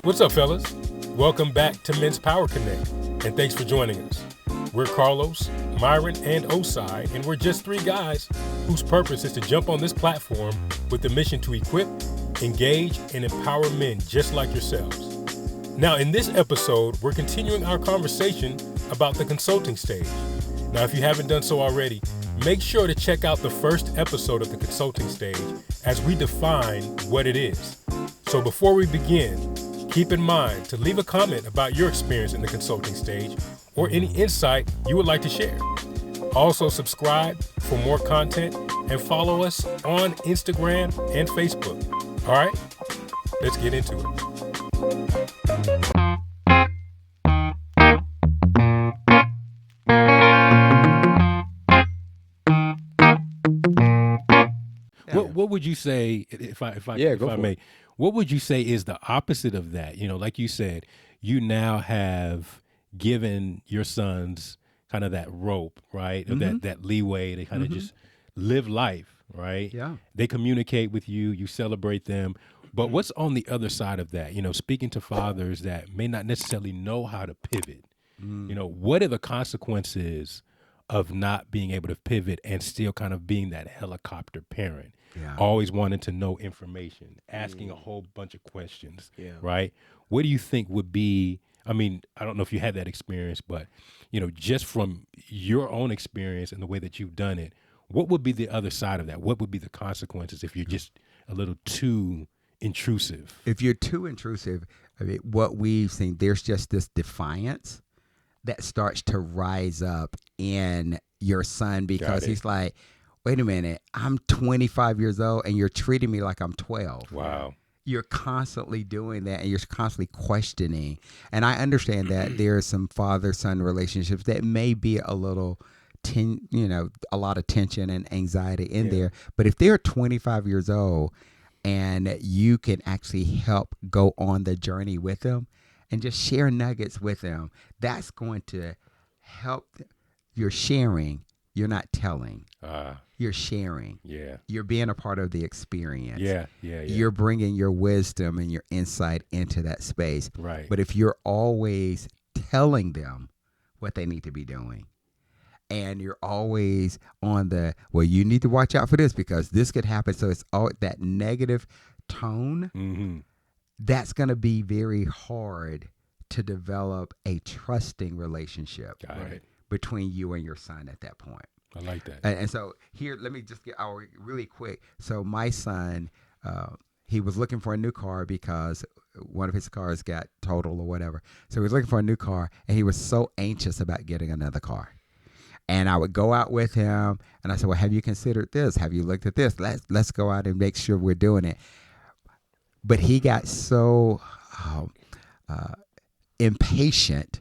What's up, fellas? Welcome back to Men's Power Connect, and thanks for joining us. We're Carlos, Myron, and Osei, and we're just three guys whose purpose is to jump on this platform with the mission to equip, engage, and empower men just like yourselves. Now, in this episode, we're continuing our conversation about the consulting stage. Now, if you haven't done so already, make sure to check out the first episode of the consulting stage as we define what it is. So before we begin, keep in mind to leave a comment about your experience in the consulting stage or any insight you would like to share. Also subscribe for more content and follow us on Instagram and Facebook. All right, let's get into it. What would you say, if I may, what would you say is the opposite of that? You know, like you said, you now have given your sons kind of that rope, right? Mm-hmm. That leeway to kind of just live life, right? Yeah. They communicate with you, you celebrate them. But what's on the other side of that? You know, speaking to fathers that may not necessarily know how to pivot, you know, what are the consequences of not being able to pivot and still kind of being that helicopter parent? Yeah. Always wanting to know information, asking a whole bunch of questions, right? What do you think would be, I mean, I don't know if you had that experience, but, you know, just from your own experience and the way that you've done it, what would be the other side of that? What would be the consequences if you're just a little too intrusive? If you're too intrusive, I mean, what we've seen, there's just this defiance that starts to rise up in your son because he's like, wait a minute, I'm 25 years old and you're treating me like I'm 12. Wow. You're constantly doing that and you're constantly questioning. And I understand that there are some father-son relationships that may be a little, a lot of tension and anxiety in there. But if they're 25 years old and you can actually help go on the journey with them and just share nuggets with them, that's going to help. You're sharing. You're not telling. You're sharing. Yeah. You're being a part of the experience. Yeah. You're bringing your wisdom and your insight into that space. Right. But if you're always telling them what they need to be doing, and you're always on the, well, you need to watch out for this because this could happen. So it's all that negative tone. That's going to be very hard to develop a trusting relationship. Got it. Between you and your son at that point. I like that. And so here, let me just get our really quick. So my son, he was looking for a new car because one of his cars got totaled or whatever. So he was looking for a new car and he was so anxious about getting another car. And I would go out with him and I said, well, have you considered this? Have you looked at this? Let's go out and make sure we're doing it. But he got so impatient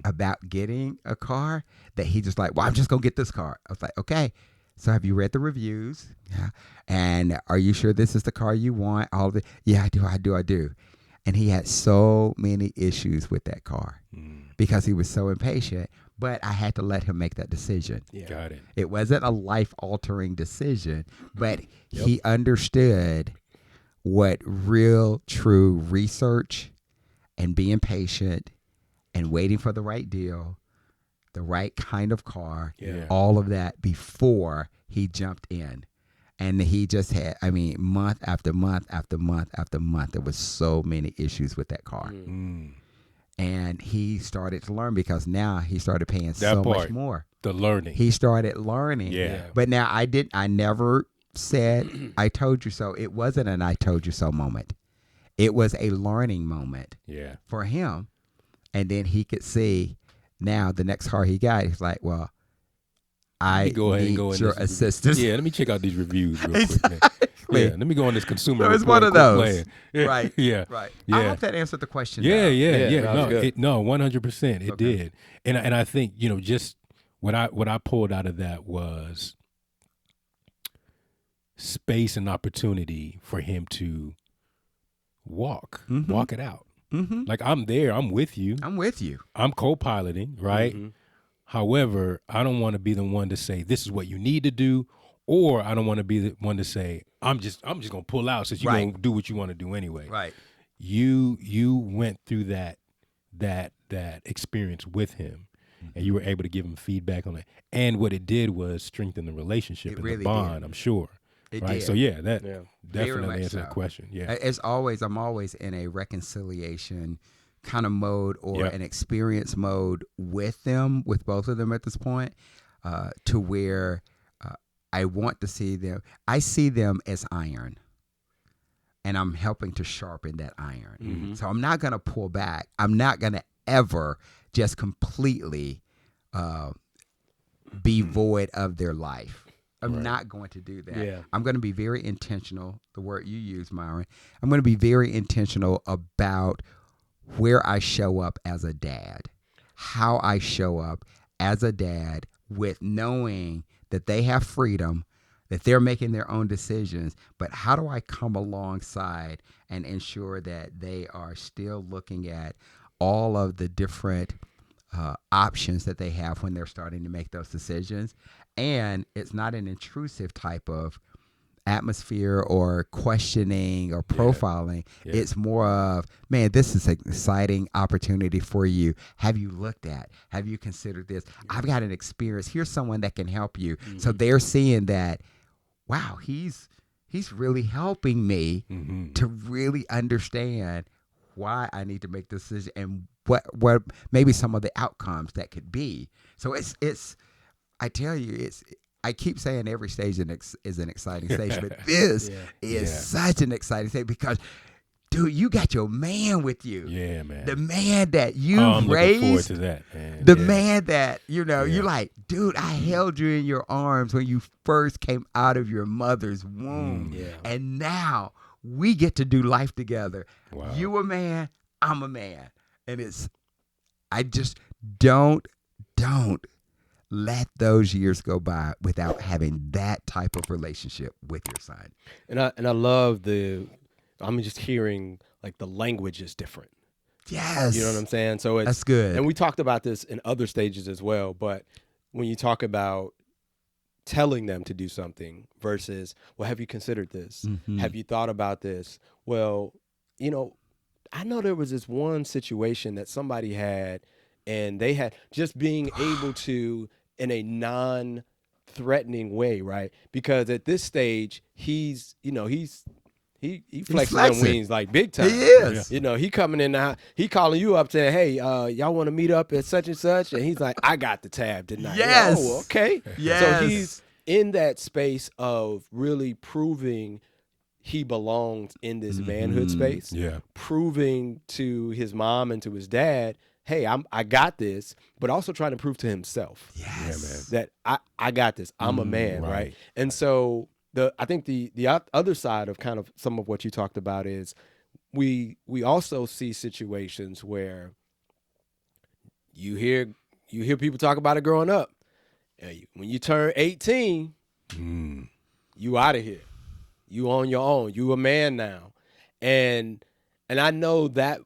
about getting a car that he just like, well, I'm just going to get this car. I was like, okay, so have you read the reviews? Yeah. And are you sure this is the car you want? Yeah, I do. And he had so many issues with that car because he was so impatient, but I had to let him make that decision. Yeah. Got it. It wasn't a life-altering decision, but he understood what real, true research and being patient and waiting for the right deal, the right kind of car, all of that before he jumped in. And he just had, month after month after month after month, there was so many issues with that car. And he started to learn because now he started paying so much more. The learning. He started learning. Yeah. But now I never said, I told you so. It wasn't an I told you so moment. It was a learning moment for him. And then he could see now the next car he got, he's like, well, I need your assistance. Yeah, let me check out these reviews real quick, man. Yeah, let me go on this consumer. So it's one of those. Yeah. Right. Yeah. Right. Yeah. I hope that answered the question. Yeah. No, 100%. It did. And I think, you know, just what I pulled out of that was space and opportunity for him to walk it out. Like, I'm there. I'm with you. I'm co-piloting, right? However, I don't want to be the one to say, this is what you need to do. Or I don't want to be the one to say, I'm just going to pull out since you're going to do what you want to do anyway. Right. you went through that experience with him, and you were able to give him feedback on it. And what it did was strengthen the relationship and really the bond, did. I'm sure. It Right. did. So yeah, that Very definitely much answers so. that question. Yeah. As always, I'm always in a reconciliation kind of mode or an experience mode with them, with both of them at this point, to where I want to see them. I see them as iron, and I'm helping to sharpen that iron. Mm-hmm. So I'm not going to pull back. I'm not going to ever just completely be void of their life. I'm not going to do that. Yeah. I'm going to be very intentional, the word you use, Myron. I'm going to be very intentional about where I show up as a dad, how I show up as a dad, with knowing that they have freedom, that they're making their own decisions, but how do I come alongside and ensure that they are still looking at all of the different options that they have when they're starting to make those decisions. And it's not an intrusive type of atmosphere or questioning or profiling. Yeah. It's more of, man, this is an exciting opportunity for you. Have you looked at? Have you considered this? I've got an experience. Here's someone that can help you. Mm-hmm. So they're seeing that, wow, he's really helping me to really understand why I need to make this decision and what maybe some of the outcomes that could be. So it's I tell you, I keep saying every stage is an exciting stage, but this is such an exciting stage because, dude, you got your man with you. Yeah, man. The man that you I'm raised. looking forward to that, man. The man that, you're like, dude, I held you in your arms when you first came out of your mother's womb. And now we get to do life together. Wow. You a man, I'm a man. And I just don't let those years go by without having that type of relationship with your son. And I love I'm just hearing like the language is different. Yes. You know what I'm saying? So that's good. And we talked about this in other stages as well, but when you talk about telling them to do something versus, well, have you considered this? Mm-hmm. Have you thought about this? Well, I know there was this one situation that somebody had, and they had just being able to, in a non-threatening way, right? Because at this stage, he flexing them wings like big time. He is. He coming in now, he calling you up saying, hey, y'all want to meet up at such and such? And he's like, I got the tab tonight. Yes. Oh, okay. Yes. So he's in that space of really proving he belongs in this manhood space. Yeah. Proving to his mom and to his dad, hey, I got this, but also trying to prove to himself that I got this. I'm a man, right? And so I think the other side of kind of some of what you talked about is we also see situations where you hear people talk about it growing up. When you turn 18, you out of here. You on your own. You a man now. And I know that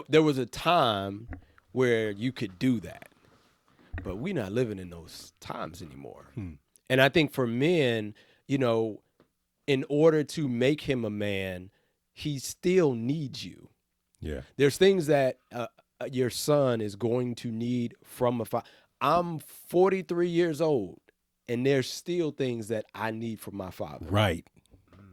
there was a time where you could do that. But we're not living in those times anymore. And I think for men, in order to make him a man, he still needs you. Yeah. There's things that your son is going to need from a father. I'm 43 years old, and there's still things that I need from my father. Right.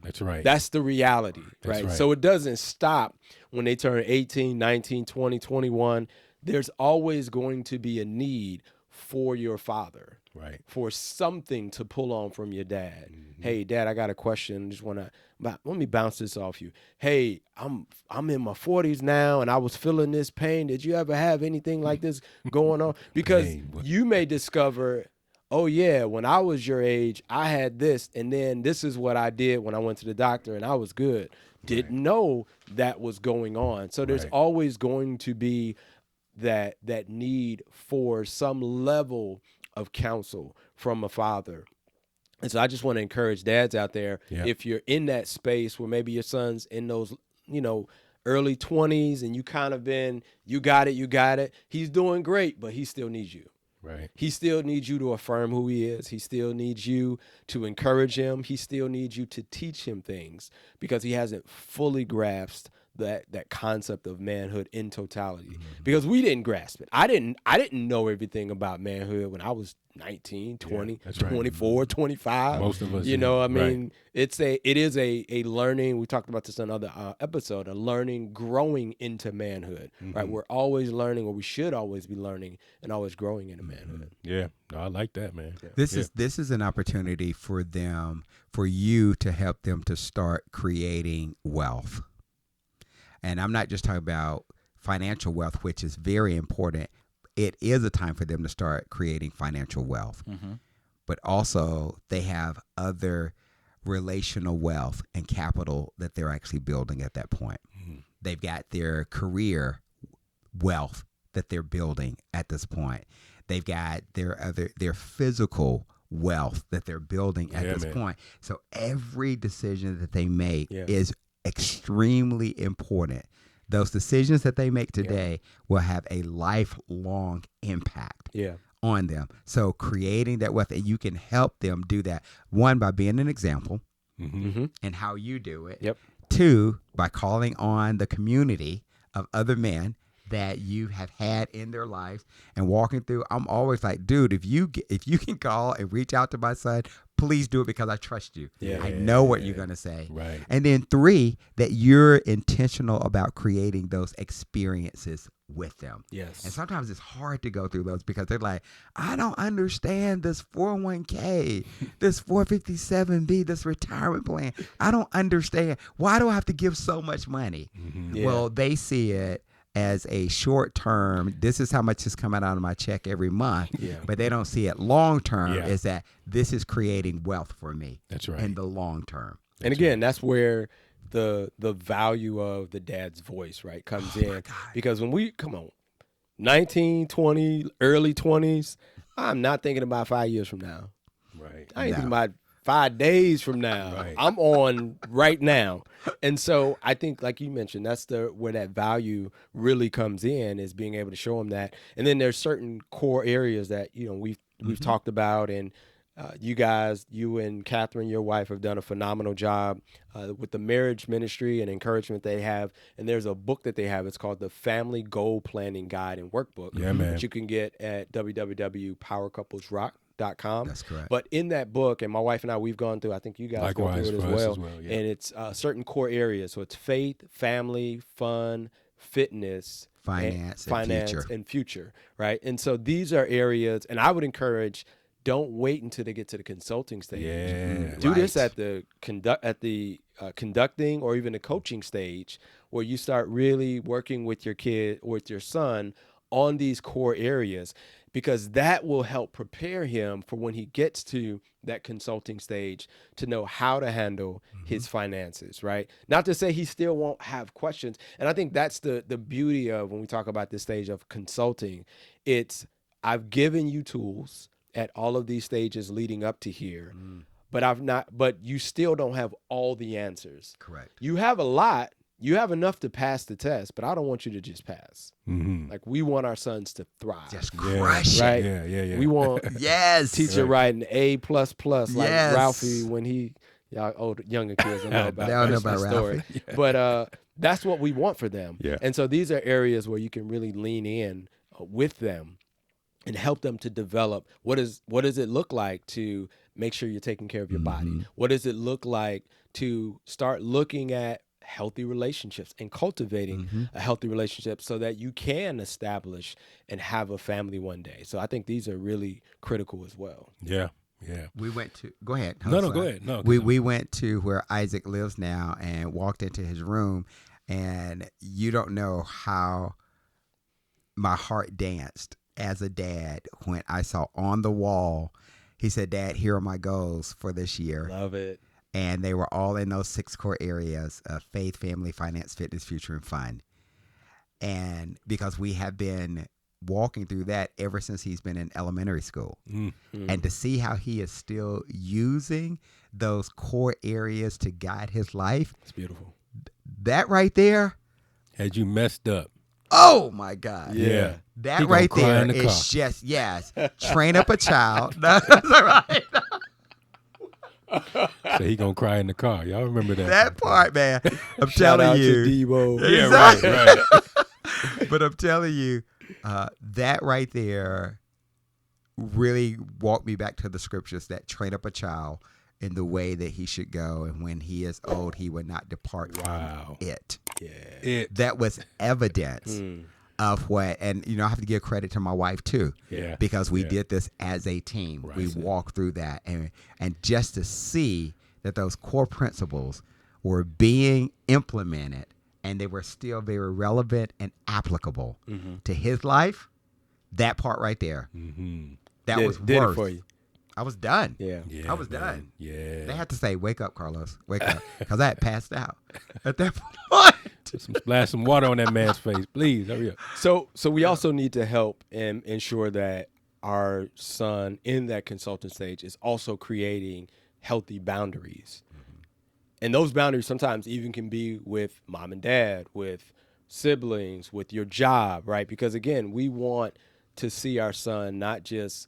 That's right. That's the reality, That's right? So it doesn't stop when they turn 18, 19, 20, 21. There's always going to be a need for your father. Right. For something to pull on from your dad. Hey, Dad, I got a question. Just let me bounce this off you. Hey, I'm in my 40s now, and I was feeling this pain. Did you ever have anything like this going on? Because you may discover, oh yeah, when I was your age, I had this, and then this is what I did when I went to the doctor, and I was good. Didn't know that was going on. So there's always going to be that need for some level of counsel from a father. And so I just want to encourage dads out there, if you're in that space where maybe your son's in those, early 20s and you kind of you got it. He's doing great, but he still needs you. Right. He still needs you to affirm who he is. He still needs you to encourage him. He still needs you to teach him things because he hasn't fully grasped that concept of manhood in totality, because we didn't grasp it. I didn't know everything about manhood when I was 19, 20, 24, 25. Most of us, you know, I mean, it is a learning. We talked about this in another episode, a learning, growing into manhood, right? We're always learning, or we should always be learning and always growing into manhood. Yeah, no, I like that, man. Yeah. This is an opportunity for you to help them to start creating wealth. And I'm not just talking about financial wealth, which is very important. It is a time for them to start creating financial wealth. But also they have other relational wealth and capital that they're actually building at that point. They've got their career wealth that they're building at this point. They've got their physical wealth that they're building at this point. So every decision that they make is extremely important. Those decisions that they make today will have a lifelong impact on them. So creating that wealth, and you can help them do that, one, by being an example and how you do it. Two, by calling on the community of other men that you have had in their lives and walking through. I'm always like, dude, if you can call and reach out to my son, please do it, because I trust you. I know what you're going to say. Right. And then three, that you're intentional about creating those experiences with them. Yes. And sometimes it's hard to go through those because they're like, I don't understand this 401k, this 457b, this retirement plan. I don't understand. Why do I have to give so much money? Well, they see it as a short term, this is how much is coming out of my check every month. But they don't see it long term is that this is creating wealth for me. That's right. In the long term. And again, that's where the value of the dad's voice, right, comes in. Because when we, 19, 20, early 20s, I'm not thinking about 5 years from now. Right. I ain't thinking about 5 days from now. Right. I'm on right now. And so I think, like you mentioned, that's where that value really comes in, is being able to show them that. And then there's certain core areas that, we've talked about, and you and Catherine, your wife, have done a phenomenal job with the marriage ministry and encouragement they have. And there's a book that they have. It's called the Family Goal Planning Guide and Workbook. That you can get at www.powercouplesrock.com. That's correct. But in that book, and my wife and I, we've gone through, I think you guys go through it as well. And it's certain core areas. So it's faith, family, fun, fitness, finance and future, right? And so these are areas, and I would encourage, don't wait until they get to the consulting stage. Do this at the conducting or even the coaching stage, where you start really working with your kid, with your son, on these core areas, because that will help prepare him for when he gets to that consulting stage to know how to handle his finances, right? Not to say he still won't have questions. And I think that's the beauty of when we talk about this stage of consulting. It's, I've given you tools at all of these stages leading up to here, but you still don't have all the answers. Correct. You have a lot. You have enough to pass the test, but I don't want you to just pass. Like, we want our sons to thrive. Just crush right? it. We want teacher writing A++, like Ralphie when he, y'all younger kids don't know about story. But that's what we want for them. And so these are areas where you can really lean in with them and help them to develop what does it look like to make sure you're taking care of your body? What does it look like to start looking at healthy relationships and cultivating a healthy relationship so that you can establish and have a family one day? So I think these are really critical as well. Yeah. We went to, go ahead. No, go ahead. No, we went to where Isaac lives now and walked into his room, and you don't know how my heart danced as a dad when I saw on the wall, he said, "Dad, here are my goals for this year." Love it. And they were all in those 6 core areas of faith, family, finance, fitness, future, and fun. And because we have been walking through that ever since he's been in elementary school. And to see how he is still using those core areas to guide his life. It's beautiful. That right there. Had you messed up. Oh, my God. Yeah. That right there is just, train up a child. That's all right. So he gonna cry in the car. Y'all remember that? That part, man. I'm Shout telling out you. to Debo. Yeah, Exactly. right. But I'm telling you, that right there really walked me back to the scriptures that train up a child in the way that he should go, and when he is old, he will not depart from it. Yeah. That was evidence of what, and I have to give credit to my wife too, because we did this as a team. Right. We walked through that, and just to see that those core principles were being implemented, and they were still very relevant and applicable to his life. That part right there, that was did worth it for you. I was done. Yeah, I was done. Yeah. They had to say, "Wake up, Carlos, wake up," because I had passed out at that point. Splash some water on that man's face, please. Hurry up. So we also need to help and ensure that our son in that consultant stage is also creating healthy boundaries. And those boundaries sometimes even can be with mom and dad, with siblings, with your job, right? Because again, we want to see our son not just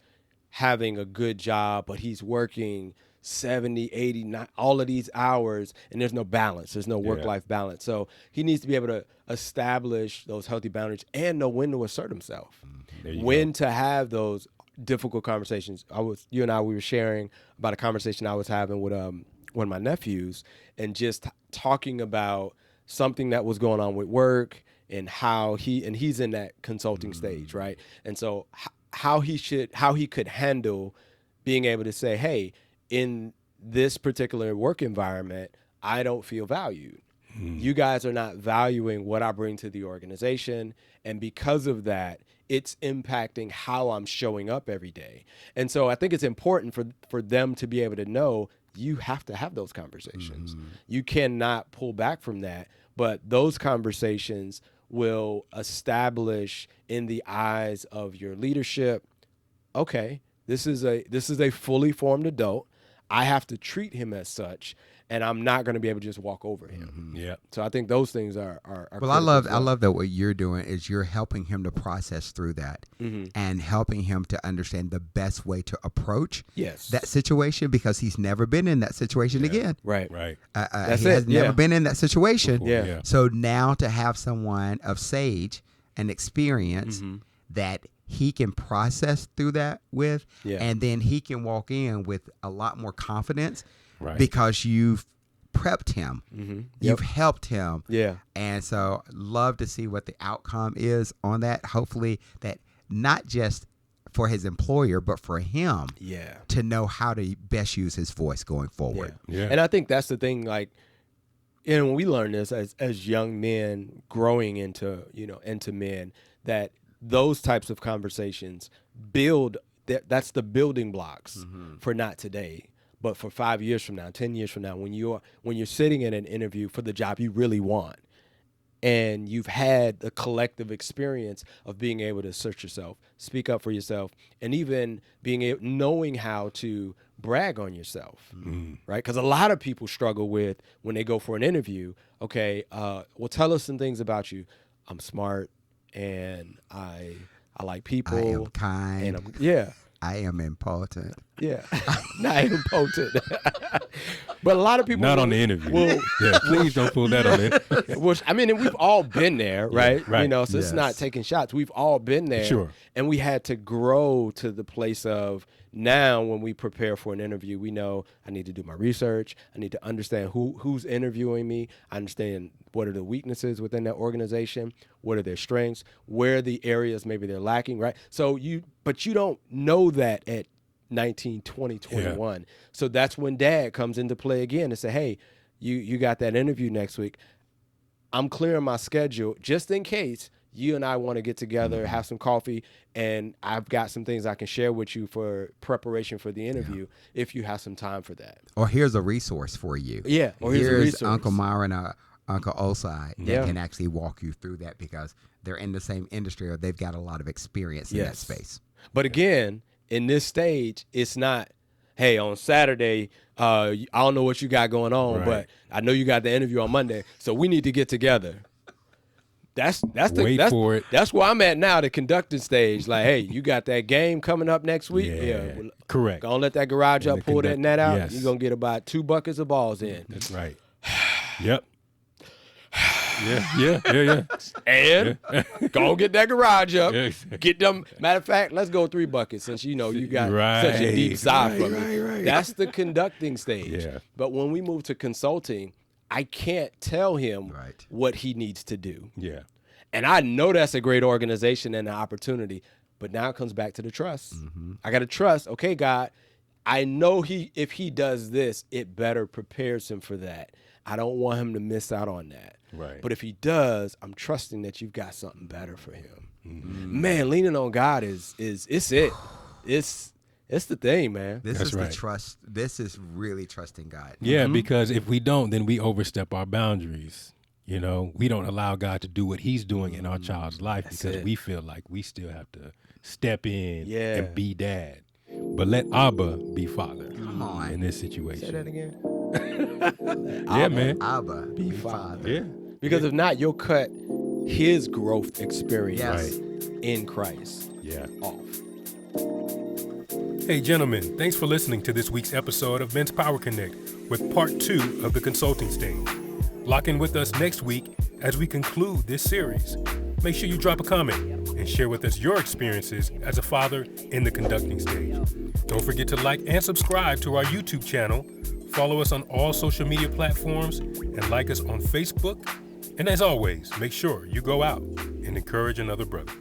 having a good job, but he's working 70, 80, all of these hours, and there's no balance. There's no work-life balance. So he needs to be able to establish those healthy boundaries and know when to assert himself, when to have those difficult conversations. You and I, we were sharing about a conversation I was having with one of my nephews, and just talking about something that was going on with work and how he's in that consulting stage, right? And so how he could handle being able to say, hey, in this particular work environment, I don't feel valued. You guys are not valuing what I bring to the organization. And because of that, it's impacting how I'm showing up every day. And so I think it's important for them to be able to know you have to have those conversations. You cannot pull back from that. But those conversations will establish in the eyes of your leadership, okay, this is a fully formed adult. I have to treat him as such, and I'm not going to be able to just walk over him. Yeah. So I think those things are well, I love that what you're doing is you're helping him to process through that and helping him to understand the best way to approach that situation, because he's never been in that situation again. Right. He has never been in that situation. Before, So now to have someone of sage and experience that he can process through that with, and then he can walk in with a lot more confidence because you've prepped him. You've helped him. And so love to see what the outcome is on that. Hopefully that not just for his employer, but for him to know how to best use his voice going forward. And I think that's the thing, like, and we learn this as young men growing into men, that those types of conversations that's the building blocks for not today, but for 5 years from now, 10 years from now, when you're sitting in an interview for the job you really want, and you've had the collective experience of being able to assert yourself, speak up for yourself, and even knowing how to brag on yourself, right? Because a lot of people struggle with, when they go for an interview, okay, well, tell us some things about you. I'm smart, and I like people. I am kind. And I am important. Not even potent. But a lot of people not on the interview. Please don't pull that on it. Which, I mean, and we've all been there, right? So it's not taking shots. We've all been there. Sure. And we had to grow to the place of, now when we prepare for an interview, we know I need to do my research. I need to understand who's interviewing me. I understand what are the weaknesses within that organization, what are their strengths, where are the areas maybe they're lacking, right? But you don't know that at 19, 20, 21. So that's when dad comes into play again and say, hey, you got that interview next week. I'm clearing my schedule just in case you and I want to get together, have some coffee, and I've got some things I can share with you for preparation for the interview if you have some time for that. Or here's a resource for you. Or here's a resource. Uncle Myron or Uncle Osei that can actually walk you through that, because they're in the same industry or they've got a lot of experience in that space. But again, in this stage, it's not, hey, on Saturday, I don't know what you got going on, but I know you got the interview on Monday, so we need to get together. That's where I'm at now, the conducting stage. Like, hey, you got that game coming up next week? Correct. Go on, let that garage up, pull that net out. Yes. You're going to get about 2 buckets of balls in. That's right. Yep. Yeah. And go get that garage up. Yeah. Get them. Matter of fact, let's go 3 buckets since you know you got such a deep sigh from it. Right. That's the conducting stage. Yeah. But when we move to consulting, I can't tell him what he needs to do. Yeah. And I know that's a great organization and an opportunity, but now it comes back to the trust. I got to trust, okay, God, I know if he does this, it better prepares him for that. I don't want him to miss out on that. Right. But if he does, I'm trusting that you've got something better for him. Man, leaning on God it's it. It's the thing, man. This That's is right. the trust. This is really trusting God. Yeah, because if we don't, then we overstep our boundaries. You know, we don't allow God to do what he's doing in our child's life because we feel like we still have to step in and be dad. But let Abba be father in this situation. Say that again. Yeah, man. Abba, be Father. Yeah. Because if not, you'll cut his growth experience Yes. in Christ off. Hey, gentlemen, thanks for listening to this week's episode of Men's Power Connect with part 2 of the consulting stage. Lock in with us next week as we conclude this series. Make sure you drop a comment and share with us your experiences as a father in the conducting stage. Don't forget to like and subscribe to our YouTube channel. Follow us on all social media platforms and like us on Facebook. And as always, make sure you go out and encourage another brother.